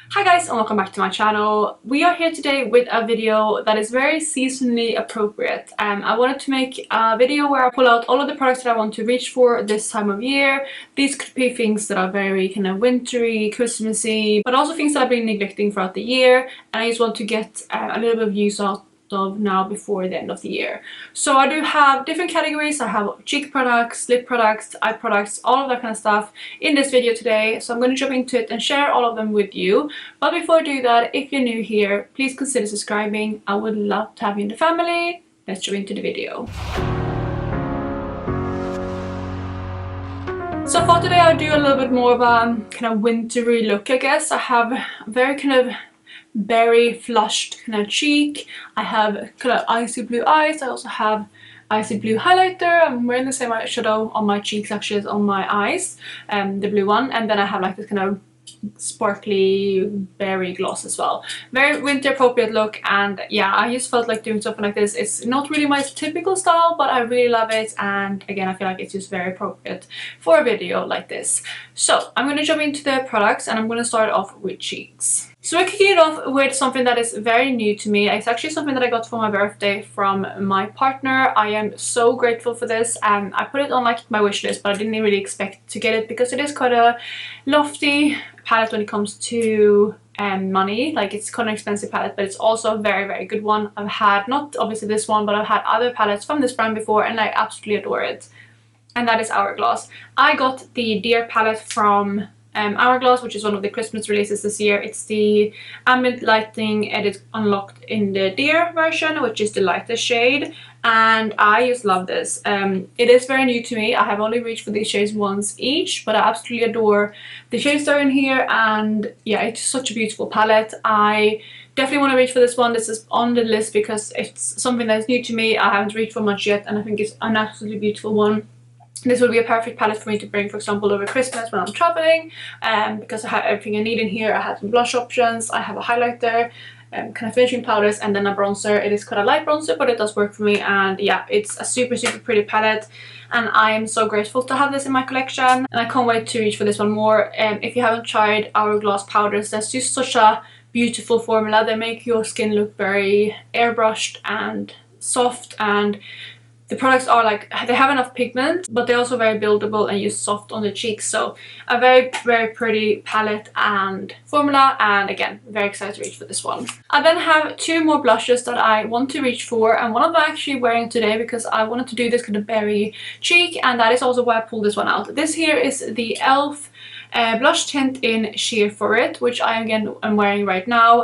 Hi guys and welcome back to my channel. We are here today with a video that is very seasonally appropriate. I wanted to make a video where I pull out all of the products that I want to reach for this time of year. These could be things that are very kind of wintry, Christmassy, but also things that I've been neglecting throughout the year, and I just want to get a little bit of use out of now before the end of the year. So I do have different categories. I have cheek products, lip products, eye products, all of that kind of stuff in this video today. So I'm going to jump into it and share all of them with you. But before I do that, if you're new here, please consider subscribing. I would love to have you in the family. Let's jump into the video. So for today I'll do a little bit more of a kind of wintry look, I guess. I have very kind of berry flushed kind of cheek. I have kind of icy blue eyes. I also have icy blue highlighter. I'm wearing the same eyeshadow on my cheeks actually as on my eyes, the blue one, and then I have like this kind of sparkly berry gloss as well. Very winter appropriate look, and yeah, I just felt like doing something like this. It's not really my typical style, but I really love it, and again I feel like it's just very appropriate for a video like this. So I'm going to jump into the products and I'm going to start off with cheeks. So we're kicking it off with something that is very new to me. It's actually something that I got for my birthday from my partner. I am so grateful for this. I put it on like my wish list, but I didn't really expect to get it because it is quite a lofty palette when it comes to money. Like, it's quite an expensive palette, but it's also a very good one. I've had, not obviously this one, but I've had other palettes from this brand before and I absolutely adore it. And that is Hourglass. I got the Dear palette from Hourglass, which is one of the Christmas releases this year. It's the ambient lighting edit unlocked in the Dear version, which is the lighter shade, and I just love this. It is very new to me. I have only reached for these shades once each, but I absolutely adore the shades that are in here, and yeah, it's such a beautiful palette. I definitely want to reach for this one. This is on the list because it's something that is new to me. I haven't reached for much yet, and I think it's an absolutely beautiful one. This will be a perfect palette for me to bring, for example, over Christmas when I'm traveling, because I have everything I need in here. I have some blush options, I have a highlighter, kind of finishing powders, and then a bronzer. It is quite a light bronzer, but it does work for me, and yeah, it's a super pretty palette, and I am so grateful to have this in my collection, and I can't wait to reach for this one more. If you haven't tried Hourglass powders, that's just such a beautiful formula. They make your skin look very airbrushed and soft, and the products are like, they have enough pigment, but they're also very buildable and just soft on the cheeks. So a very pretty palette and formula, and again, very excited to reach for this one. I then have two more blushes that I want to reach for, and one of them I'm actually wearing today because I wanted to do this kind of berry cheek, and that is also why I pulled this one out. This here is the e.l.f. Blush tint in Sheer for It, which I again am wearing right now.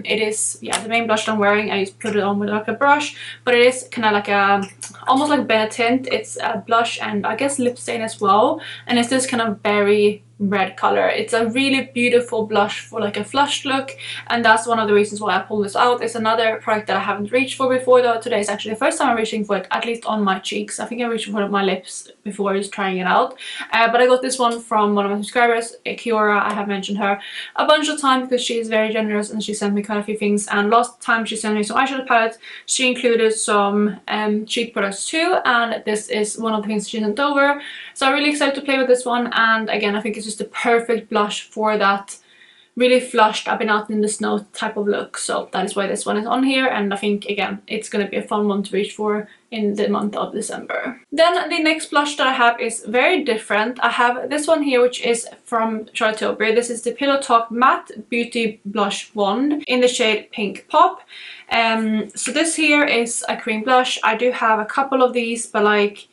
It is, yeah, the main blush I'm wearing. I just put it on with like a brush, but it is kind of like a, almost like Bennett tint. It's a blush and I guess lip stain as well, and it's this kind of berry red color. It's a really beautiful blush for like a flushed look, and that's one of the reasons why I pulled this out. It's another product that I haven't reached for before, though today is actually the first time I'm reaching for it, at least on my cheeks. I think I reached for my lips before just trying it out, but I got this one from one of my subscribers, Kiora. I have mentioned her a bunch of times because she is very generous and she sent me quite a few things, and last time she sent me some eyeshadow palettes, she included some cheek products too, and this is one of the things she sent over. So I'm really excited to play with this one, and again I think it's just the perfect blush for that really flushed, I've been out in the snow type of look. So that is why this one is on here, and I think again it's going to be a fun one to reach for in the month of December. Then the next blush that I have is very different. I have this one here, which is from Charlotte Tilbury. This is the Pillow Talk Matte Beauty Blush Wand in the shade Pink Pop. So this here is a cream blush. I do have a couple of these, but like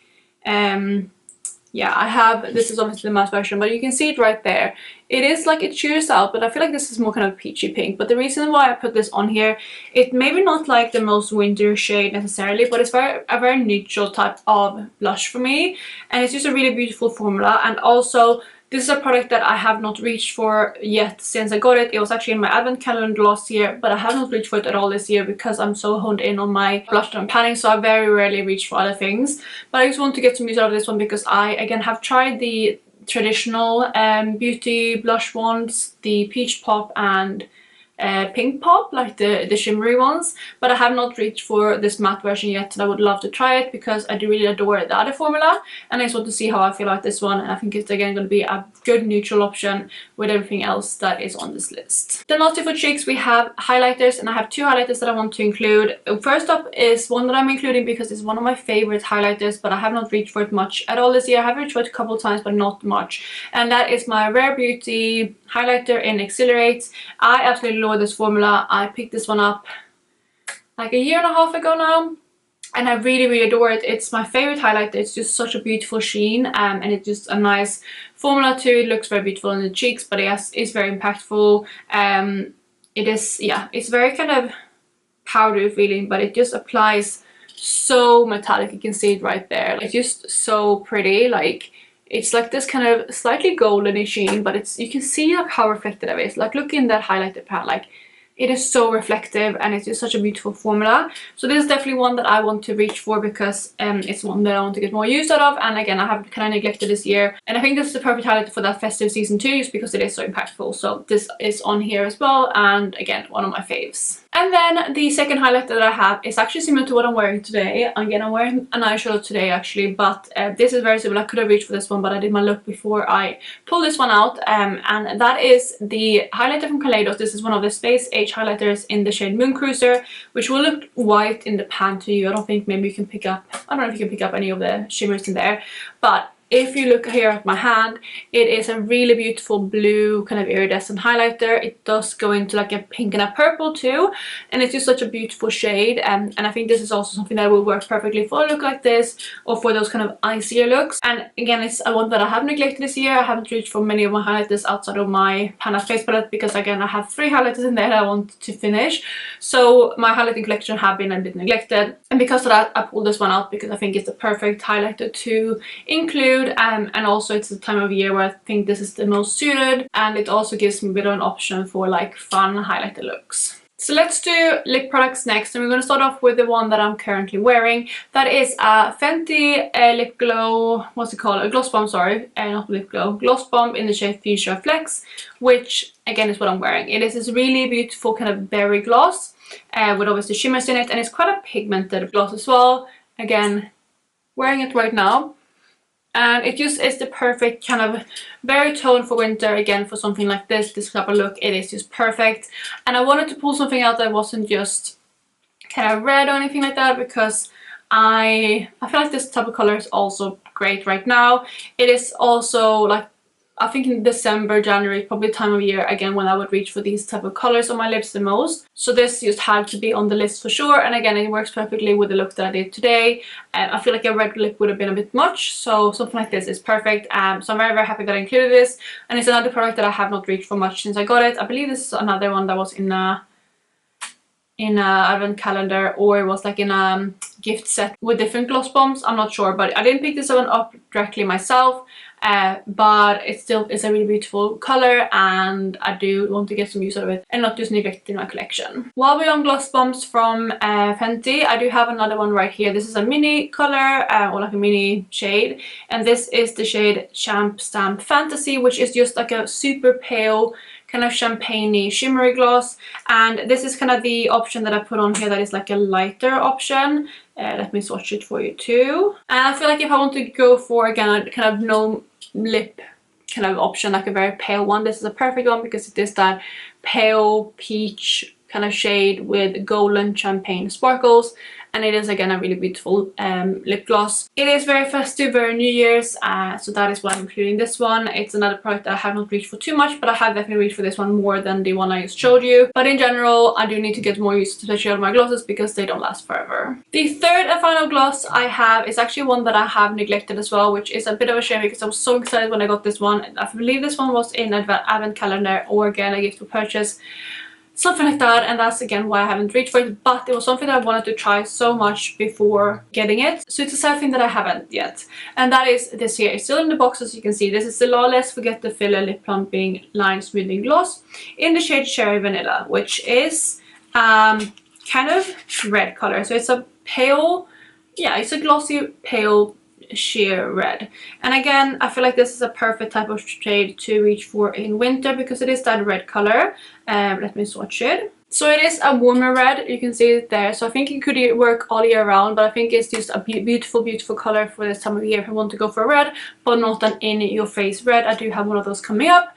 yeah, I have, this is obviously the matte version, but you can see it right there. It is like, it cheers out, but I feel like this is more kind of peachy pink. But the reason why I put this on here, it maybe not like the most winter shade necessarily, but it's a very neutral type of blush for me, and it's just a really beautiful formula. And also, this is a product that I have not reached for yet since I got it. It was actually in my advent calendar last year, but I have not reached for it at all this year because I'm so honed in on my blush that I'm planning, so I very rarely reach for other things. But I just want to get some use out of this one because I, again, have tried the traditional beauty blush wands, the Peach Pop and pink pop, like the shimmery ones, but I have not reached for this matte version yet, and I would love to try it because I do really adore the other formula, and I just want to see how I feel about this one, and I think it's again going to be a good neutral option with everything else that is on this list. Then lastly for cheeks we have highlighters, and I have two highlighters that I want to include. First up is one that I'm including because it's one of my favorite highlighters, but I have not reached for it much at all this year. I have reached for it a couple times, but not much, and that is my Rare Beauty highlighter in Accelerate. I absolutely love this formula. I picked this one up like a year and a half ago now, and I really adore it. It's my favorite highlighter. It's just such a beautiful sheen, and it's just a nice formula too. It looks very beautiful on the cheeks, but yes, it's very impactful. It is, yeah, it's very kind of powdery feeling, but it just applies so metallic. You can see it right there. It's just so pretty. Like, it's like this kind of slightly goldeny sheen, but it's, you can see like how reflective it is. Like, look in that highlighter pad, like it is so reflective, and it's just such a beautiful formula. So this is definitely one that I want to reach for because it's one that I want to get more use out of, and again I have kind of neglected this year, and I think this is the perfect highlighter for that festive season too, just because it is so impactful. So this is on here as well, and again one of my faves. And then the second highlighter that I have is actually similar to what I'm wearing today. Again, I'm wearing an eyeshadow today actually, but this is very similar. I could have reached for this one, but I did my look before I pulled this one out, and that is the highlighter from Kaleidos. This is one of the Space Age highlighters in the shade Moon Cruiser, which will look white in the pan to you. I don't think maybe you can pick up, I don't know if you can pick up any of the shimmers in there, but if you look here at my hand, it is a really beautiful blue kind of iridescent highlighter. It does go into like a pink and a purple too, and it's just such a beautiful shade, and I think this is also something that will work perfectly for a look like this, or for those kind of icier looks. And again, it's a one that I have neglected this year. I haven't reached for many of my highlighters outside of my Pan face palette because again I have 3 highlighters in there that I want to finish, so my highlighting collection have been a bit neglected, and because of that I pulled this one out because I think it's the perfect highlighter to include. And also it's the time of year where I think this is the most suited, and it also gives me a bit of an option for like fun highlighter looks. So let's do lip products next, and we're going to start off with the one that I'm currently wearing. That is a Fenty lip glow, what's it called? A gloss bomb, sorry, not lip glow, gloss bomb in the shade Fuchsia Flex, which again is what I'm wearing. It is this really beautiful kind of berry gloss with obviously shimmers in it, and it's quite a pigmented gloss as well. Again, wearing it right now. And it just is the perfect kind of berry tone for winter, again for something like this type of look. It is just perfect, and I wanted to pull something out that wasn't just kind of red or anything like that, because I feel like this type of color is also great right now. It is also like, I think in December, January, probably time of year again when I would reach for these type of colors on my lips the most. So this just had to be on the list for sure, and again it works perfectly with the look that I did today. I feel like a red lip would have been a bit much, so something like this is perfect. So I'm very happy that I included this, and it's another product that I have not reached for much since I got it. I believe this is another one that was in a advent calendar, or it was like in a gift set with different gloss bombs. I'm not sure, but I didn't pick this one up directly myself. But it still is a really beautiful color, and I do want to get some use out of it and not just neglect it in my collection. While we're on gloss bombs from Fenty, I do have another one right here. This is a mini color, or like a mini shade, and this is the shade Champ Stamp Fantasy, which is just like a super pale kind of champagne-y shimmery gloss, and this is kind of the option that I put on here that is like a lighter option. Let me swatch it for you too. And I feel like if I want to go for again a kind of no lip kind of option, like a very pale one, this is a perfect one because it is that pale peach kind of shade with golden champagne sparkles, and it is again a really beautiful lip gloss. It is very festive, very New Year's, so that is why I'm including this one. It's another product that I have not reached for too much, but I have definitely reached for this one more than the one I just showed you. But in general, I do need to get more used to touching out my glosses because they don't last forever. The third and final gloss I have is actually one that I have neglected as well, which is a bit of a shame because I was so excited when I got this one. I believe this one was in advent calendar, or again a gift for purchase, something like that, and that's again why I haven't reached for it, but it was something that I wanted to try so much before getting it, so it's a sad thing that I haven't yet, and that is this here. It's still in the box, as you can see. This is the Lawless Forget the Filler Lip Plumping Line Smoothing Gloss in the shade Cherry Vanilla, which is kind of red color, so it's a pale, yeah, it's a glossy pale sheer red. And again, I feel like this is a perfect type of shade to reach for in winter because it is that red color. Let me swatch it. So it is a warmer red, you can see it there. So I think it could work all year round, but I think it's just a beautiful color for this time of year if you want to go for a red, but not an in-your-face red. I do have one of those coming up.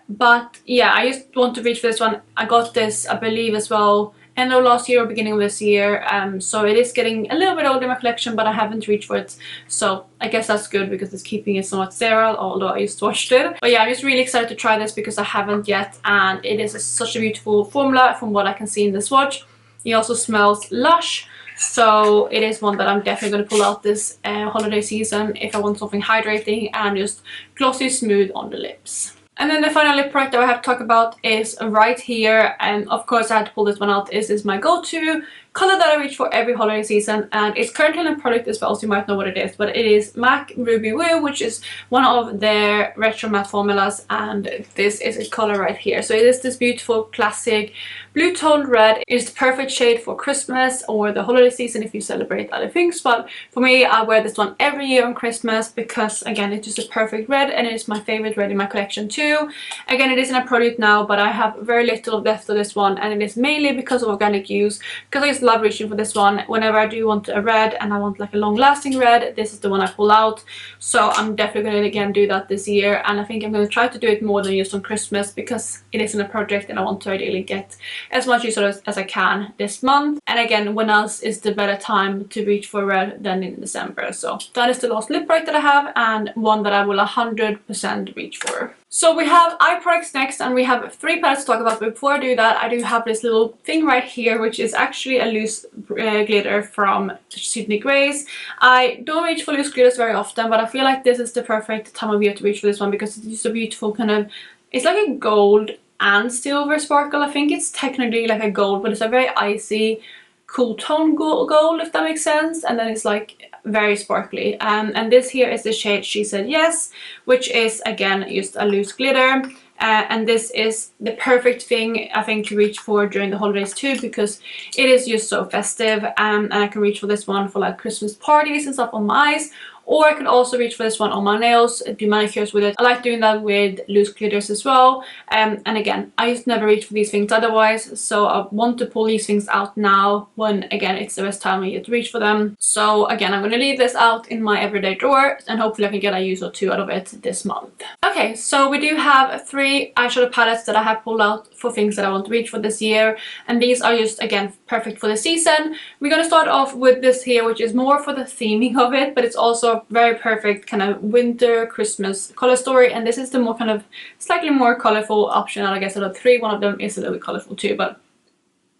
But yeah, I just want to reach for this one. I got this, I believe, as well end of last year or beginning of this year, so it is getting a little bit older in my collection, but I haven't reached for it, so I guess that's good because it's keeping it somewhat sterile, although I just watched it. But yeah, I'm just really excited to try this because I haven't yet, and it is such a beautiful formula from what I can see in the swatch. It also smells lush, so it is one that I'm definitely going to pull out this holiday season if I want something hydrating and just glossy smooth on the lips. And then the final lip product that I have to talk about is right here, and of course I had to pull this one out. This is my go-to color that I reach for every holiday season, and it's currently in a product as well, so you might know what it is, but it is MAC Ruby Woo, which is one of their retro matte formulas, and this is a color right here. So it is this beautiful classic blue toned red. It's the perfect shade for Christmas or the holiday season if you celebrate other things, but for me, I wear this one every year on Christmas because again, it's just a perfect red, and it is my favorite red in my collection too. Again, it is in a product now, but I have very little left of this one, and it is mainly because of organic use, because I just love reaching for this one whenever I do want a red and I want like a long lasting red. This is the one I pull out, so I'm definitely going to again do that this year, and I think I'm going to try to do it more than just on Christmas because it isn't a project and I want to ideally get as much use as I can this month. And again, when else is the better time to reach for red than in December? So that is the last lip product that I have, and one that I will 100% reach for. So we have eye products next, and we have 3 palettes to talk about. But before I do that, I do have this little thing right here, which is actually a loose glitter from Sydney Grace. I don't reach for loose glitters very often, but I feel like this is the perfect time of year to reach for this one because it's just a beautiful kind of, it's like a gold and silver sparkle. I think it's technically like a gold, but it's a very icy, cool tone gold, if that makes sense, and then it's like very sparkly. And this here is the shade She Said Yes, which is again just a loose glitter, and this is the perfect thing I think to reach for during the holidays too, because it is just so festive, and I can reach for this one for like Christmas parties and stuff on my eyes. Or I can also reach for this one on my nails, do manicures with it. I like doing that with loose glitters as well. And again, I just never reach for these things otherwise, so I want to pull these things out now when again it's the best time of year to reach for them. So again, I'm going to leave this out in my everyday drawer, and hopefully I can get a use or 2 out of it this month. Okay, so we do have 3 eyeshadow palettes that I have pulled out for things that I want to reach for this year, and these are just again perfect for the season. We're going to start off with this here, which is more for the theming of it, but it's also very perfect kind of winter Christmas color story, and this is the more kind of slightly more colorful option. I guess out of 3, one of them is a little bit colorful too, but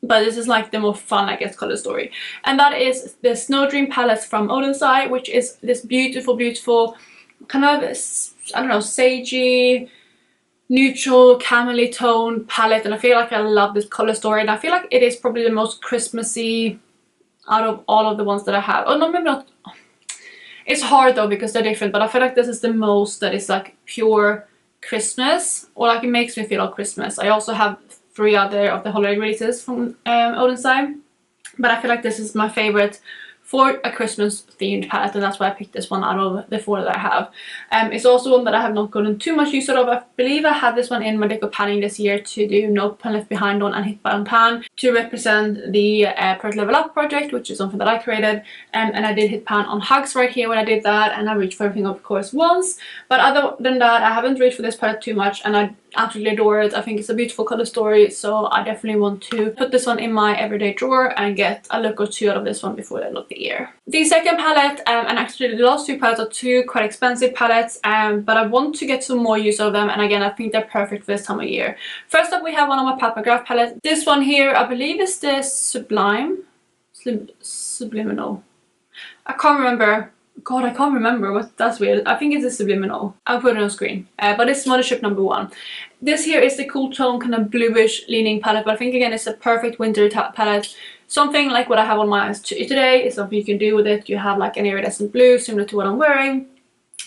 this is like the more fun, I guess, color story. And that is the Snow Dream palette from Odensai, which is this beautiful kind of, I don't know, sagey neutral camely tone palette, and I feel like I love this color story, and I feel like it is probably the most Christmassy out of all of the ones that I have. Oh no, maybe not. It's hard though because they're different, but I feel like this is the most that is like pure Christmas, or like it makes me feel like Christmas. I also have 3 other of the holiday releases from Odensai, but I feel like this is my favorite for a Christmas themed palette, and that's why I picked this one out of the 4 that I have. It's also one that I have not gotten too much use out of. I believe I had this one in my deco panning this year to do No Pan Left Behind on and Hit by on Pan to represent the Project Level Up project, which is something that I created, and I did hit pan on hugs right here when I did that, and I reached for everything of course once, but other than that I haven't reached for this palette too much, and I absolutely adore it. I think it's a beautiful color story, so I definitely want to put this one in my everyday drawer and get a look or 2 out of this one before the end of the year. The second palette, and actually the last 2 palettes are 2 quite expensive palettes, but I want to get some more use of them, and again I think they're perfect for this time of year. First up, we have one of my Pappagraph palettes. This one here I believe is the Subliminal. I can't remember. God, I can't remember what, that's weird. I think it's a Subliminal. I'll put it on screen. But it's Mothership number 1. This here is the cool tone kind of bluish leaning palette, but I think again it's a perfect winter palette. Something like what I have on my eyes today is something you can do with it. You have like an iridescent blue similar to what I'm wearing.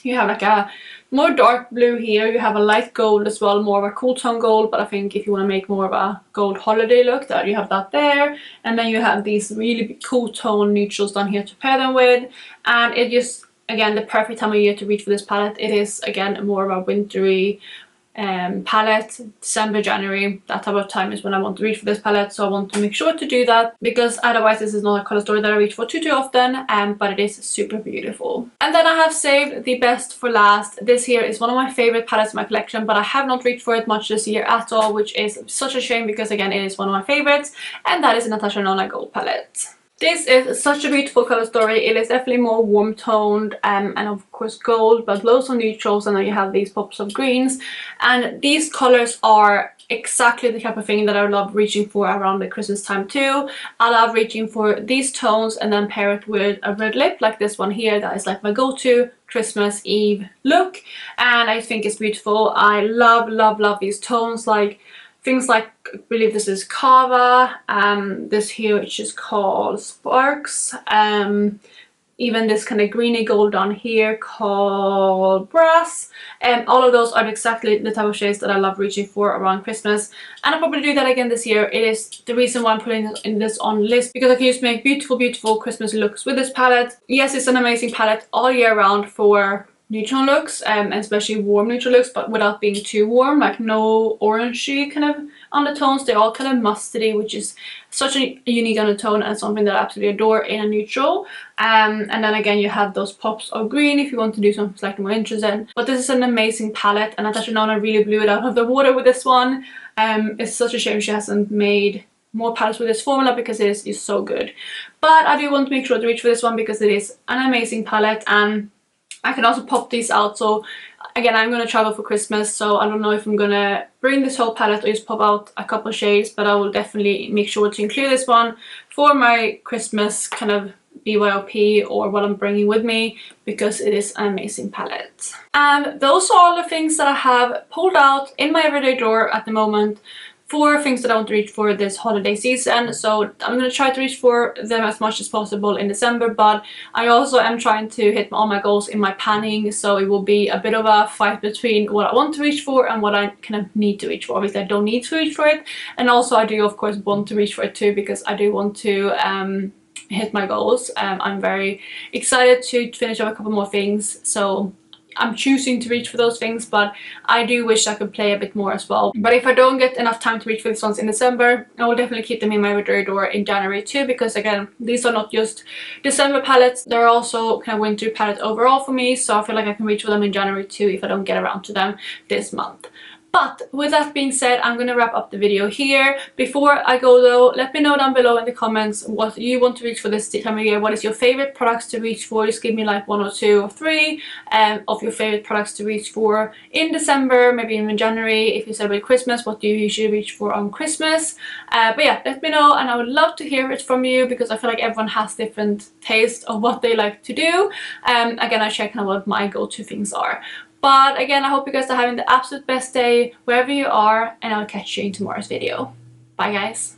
You have like a more dark blue here. You have a light gold as well, more of a cool tone gold, but I think if you want to make more of a gold holiday look, that you have that there. And then you have these really cool tone neutrals down here to pair them with, and it just again, the perfect time of year to reach for this palette. It is, again, more of a wintry palette. December, January, that type of time is when I want to reach for this palette, so I want to make sure to do that, because otherwise this is not a color story that I reach for too often, but it is super beautiful. And then I have saved the best for last. This here is one of my favorite palettes in my collection, but I have not reached for it much this year at all, which is such a shame, because again, it is one of my favorites, and that is a Natasha Denona Gold palette. This is such a beautiful color story. It is definitely more warm toned and of course gold, but loads of neutrals, and then you have these pops of greens. And these colors are exactly the type of thing that I love reaching for around the Christmas time too. I love reaching for these tones and then pair it with a red lip like this one here. That is like my go-to Christmas Eve look, and I think it's beautiful. I love these tones, like things like, I believe this is Kava, this here which is called Sparks, even this kind of greeny gold on here called Brass, and all of those are exactly the type of shades that I love reaching for around Christmas, and I'll probably do that again this year. It is the reason why I'm putting this on list, because I can just make beautiful Christmas looks with this palette. Yes, it's an amazing palette all year round for neutral looks, and especially warm neutral looks, but without being too warm, like no orangey kind of undertones. They're all kind of mustardy, which is such a unique undertone and something that I absolutely adore in a neutral. And then again, you have those pops of green if you want to do something slightly more interesting. But this is an amazing palette, and Natasha Denona really blew it out of the water with this one. It's such a shame she hasn't made more palettes with this formula, because it is so good. But I do want to make sure to reach for this one because it is an amazing palette, and I can also pop these out. So again, I'm going to travel for Christmas, so I don't know if I'm going to bring this whole palette or just pop out a couple shades, but I will definitely make sure to include this one for my Christmas kind of BYOP or what I'm bringing with me, because it is an amazing palette. And those are all the things that I have pulled out in my everyday drawer at the moment for things that I want to reach for this holiday season. So I'm going to try to reach for them as much as possible in December, but I also am trying to hit all my goals in my panning, so it will be a bit of a fight between what I want to reach for and what I kind of need to reach for. Obviously I don't need to reach for it, and also I do of course want to reach for it too, because I do want to hit my goals. I'm very excited to finish up a couple more things, so I'm choosing to reach for those things, but I do wish I could play a bit more as well. But if I don't get enough time to reach for these ones in December, I will definitely keep them in my everyday drawer in January too, because again, these are not just December palettes, they're also kind of winter palettes overall for me, so I feel like I can reach for them in January too if I don't get around to them this month. But with that being said, I'm going to wrap up the video here. Before I go though, let me know down below in the comments what you want to reach for this time of year. What is your favorite products to reach for? Just give me like 1 or 2 or 3 of your favorite products to reach for in December, maybe even in January. If you celebrate Christmas, what do you usually reach for on Christmas? But yeah, let me know, and I would love to hear it from you, because I feel like everyone has different taste of what they like to do. Again, I share kind of what my go-to things are. But again, I hope you guys are having the absolute best day wherever you are, and I'll catch you in tomorrow's video. Bye guys!